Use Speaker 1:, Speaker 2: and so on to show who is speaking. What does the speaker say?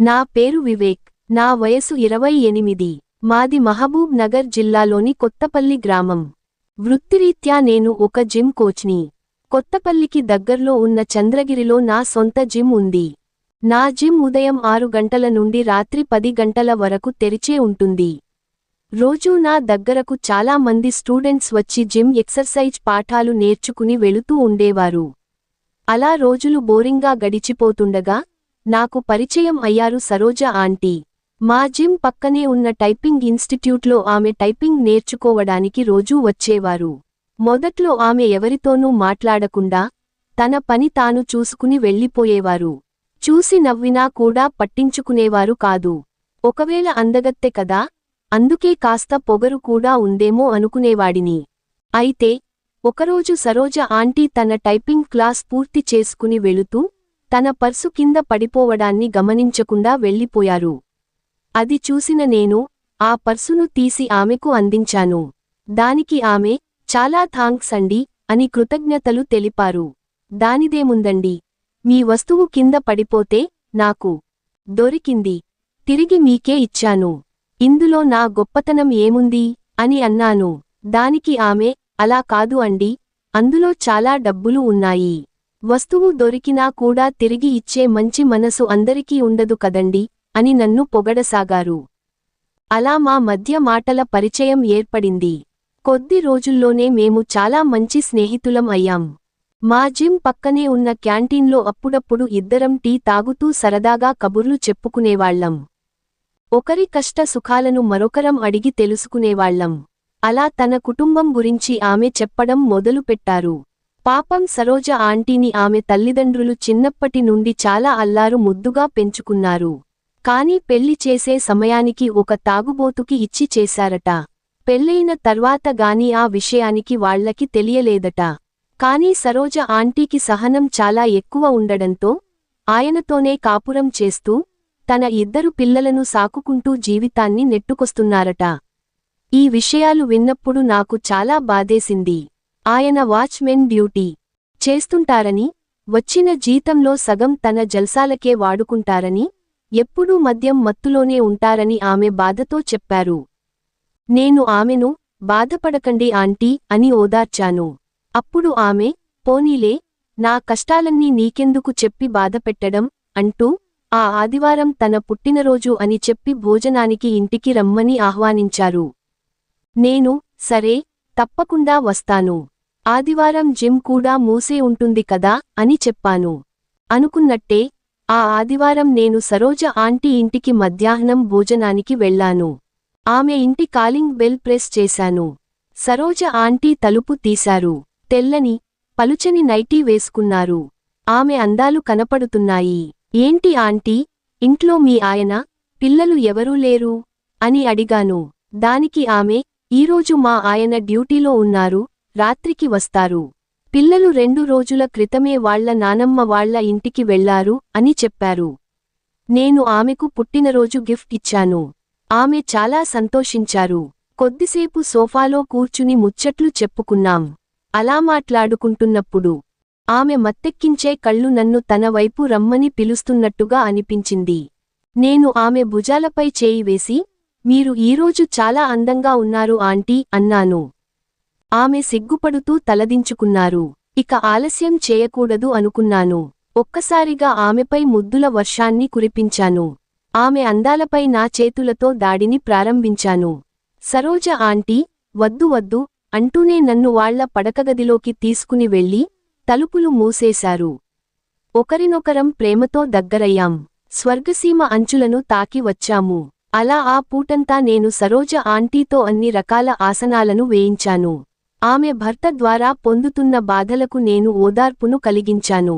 Speaker 1: నా పేరు వివేక్. నా వయసు 28. మాది మహబూబ్ నగర్ జిల్లాలోని కొత్తపల్లి గ్రామం. వృత్తిరీత్యా నేను ఒక జిమ్ కోచ్ని. కొత్తపల్లికి దగ్గర్లో ఉన్న చంద్రగిరిలో నా సొంత జిమ్ ఉంది. నా జిమ్ ఉదయం 6 గంటల నుండి రాత్రి 10 గంటల వరకు తెరిచే ఉంటుంది. రోజూ నా దగ్గరకు చాలా మంది స్టూడెంట్స్ వచ్చి జిమ్ ఎక్సర్సైజ్ పాఠాలు నేర్చుకుని వెళుతూ ఉండేవారు. అలా రోజులు బోరింగ్గా గడిచిపోతుండగా నాకు పరిచయం అయ్యారు సరోజ ఆంటీ. మా జిమ్ పక్కనే ఉన్న టైపింగ్ ఇన్స్టిట్యూట్లో ఆమె టైపింగ్ నేర్చుకోవడానికి రోజూ వచ్చేవారు. మొదట్లో ఆమె ఎవరితోనూ మాట్లాడకుండా తన పని తాను చూసుకుని వెళ్ళిపోయేవారు. చూసి నవ్వినా కూడా పట్టించుకునేవారు కాదు. ఒకవేళ అందగత్తె కదా, అందుకే కాస్త పొగరు కూడా ఉందేమో అనుకునేవాడిని. అయితే ఒకరోజు సరోజ ఆంటీ తన టైపింగ్ క్లాస్ పూర్తి చేసుకుని వెళుతూ తన పర్సు కింద పడిపోవడాన్ని గమనించకుండా వెళ్ళిపోయారు. అది చూసిన నేను ఆ పర్సును తీసి ఆమెకు అందించాను. దానికి ఆమె, చాలా థాంక్స్ అండి అని కృతజ్ఞతలు తెలిపారు. దానిదేముందండి, మీ వస్తువు కింద పడిపోతే నాకు దొరికింది, తిరిగి మీకే ఇచ్చాను. ఇందులో నా గొప్పతనం ఏముంది అని అన్నాను. దానికి ఆమె, అలా కాదు అండి, అందులో చాలా డబ్బులు ఉన్నాయి. వస్తువు దొరికినా కూడా తిరిగి ఇచ్చే మంచి మనసు అందరికీ ఉండదు కదండి అని నన్ను పొగడసాగారు. అలా మా మధ్య మాటల పరిచయం ఏర్పడింది. కొద్ది రోజుల్లోనే మేము చాలా మంచి స్నేహితులం అయ్యాం. మా జిమ్ పక్కనే ఉన్న క్యాంటీన్లో అప్పుడప్పుడు ఇద్దరం టీ తాగుతూ సరదాగా కబుర్లు చెప్పుకునేవాళ్లం. ఒకరి కష్ట సుఖాలను మరొకరం అడిగి తెలుసుకునేవాళ్లం. అలా తన కుటుంబం గురించి ఆమె చెప్పడం మొదలుపెట్టారు. పాపం సరోజ ఆంటీని ఆమె తల్లిదండ్రులు చిన్నప్పటి నుండి చాలా అల్లారు ముద్దుగా పెంచుకున్నారు. కాని పెళ్లి చేసే సమయానికి ఒక తాగుబోతుకి ఇచ్చి చేశారట. పెళ్లైన తర్వాత గాని ఆ విషయానికి వాళ్లకి తెలియలేదట. కాని సరోజ ఆంటీకి సహనం చాలా ఎక్కువ ఉండడంతో ఆయనతోనే కాపురం చేస్తూ తన 2 పిల్లలను సాకుకుంటూ జీవితాన్ని నెట్టుకొస్తున్నారట. ఈ విషయాలు విన్నప్పుడు నాకు చాలా బాధేసింది. ఆయన వాచ్మెన్ డ్యూటీ చేస్తుంటారని, వచ్చిన జీతంలో సగం తన జల్సాలకే వాడుకుంటారని, ఎప్పుడూ మద్యం మత్తులోనే ఉంటారని ఆమె బాధతో చెప్పారు. నేను ఆమెను, బాధపడకండి ఆంటీ అని ఓదార్చాను. అప్పుడు ఆమె, పోనీలే, నా కష్టాలన్నీ నీకెందుకు చెప్పి బాధపెట్టడం అంటూ ఆ ఆదివారం తన పుట్టినరోజు అని చెప్పి భోజనానికి ఇంటికి రమ్మని ఆహ్వానించారు. నేను, సరే, తప్పకుండా వస్తాను. ఆదివారం జిమ్ కూడా మూసే ఉంటుంది కదా అని చెప్పాను. అనుకున్నట్టే ఆ ఆదివారం నేను సరోజ ఆంటీ ఇంటికి మధ్యాహ్నం భోజనానికి వెళ్లాను. ఆమె ఇంటి కాలింగ్ బెల్ ప్రెస్ చేశాను. సరోజ ఆంటీ తలుపు తీశారు. తెల్లని, పలుచని నైటీ వేసుకున్నారు. ఆమె అందాలు కనపడుతున్నాయి. ఏంటి ఆంటీ, ఇంట్లో మీ ఆయన, పిల్లలు ఎవరూ లేరు అని అడిగాను. దానికి ఆమె, ఈరోజు మా ఆయన డ్యూటీలో ఉన్నారు, రాత్రికి వస్తారు. పిల్లలు 2 రోజుల క్రితమే వాళ్ల నానమ్మ వాళ్ల ఇంటికి వెళ్లారు అని చెప్పారు. నేను ఆమెకు పుట్టినరోజు గిఫ్ట్ ఇచ్చాను. ఆమె చాలా సంతోషించారు. కొద్దిసేపు సోఫాలో కూర్చుని ముచ్చట్లు చెప్పుకున్నాం. అలా మాట్లాడుకుంటున్నప్పుడు ఆమె మత్తెక్కించే కళ్ళు నన్ను తన వైపు రమ్మని పిలుస్తున్నట్టుగా అనిపించింది. నేను ఆమె భుజాలపై చేయి వేసి, మీరు ఈరోజు చాలా అందంగా ఉన్నారు ఆంటీ అన్నాను. ఆమె సిగ్గుపడుతూ తలదించుకున్నారు. ఇక ఆలస్యం చేయకూడదు అనుకున్నాను. ఒక్కసారిగా ఆమెపై ముద్దుల వర్షాన్ని కురిపించాను. ఆమె అందాలపై నా చేతులతో దాడిని ప్రారంభించాను. సరోజ ఆంటీ, వద్దు వద్దు అంటూనే నన్ను వాళ్ల పడకగదిలోకి తీసుకుని వెళ్లి తలుపులు మూసేశారు. ఒకరినొకరం ప్రేమతో దగ్గరయ్యాం. స్వర్గసీమ అంచులను తాకి వచ్చాము. అలా ఆ పూటంతా నేను సరోజ ఆంటీతో అన్ని రకాల ఆసనాలను వేయించాను. ఆమె భర్త ద్వారా పొందుతున్న బాధలకు నేను ఓదార్పును కలిగించాను.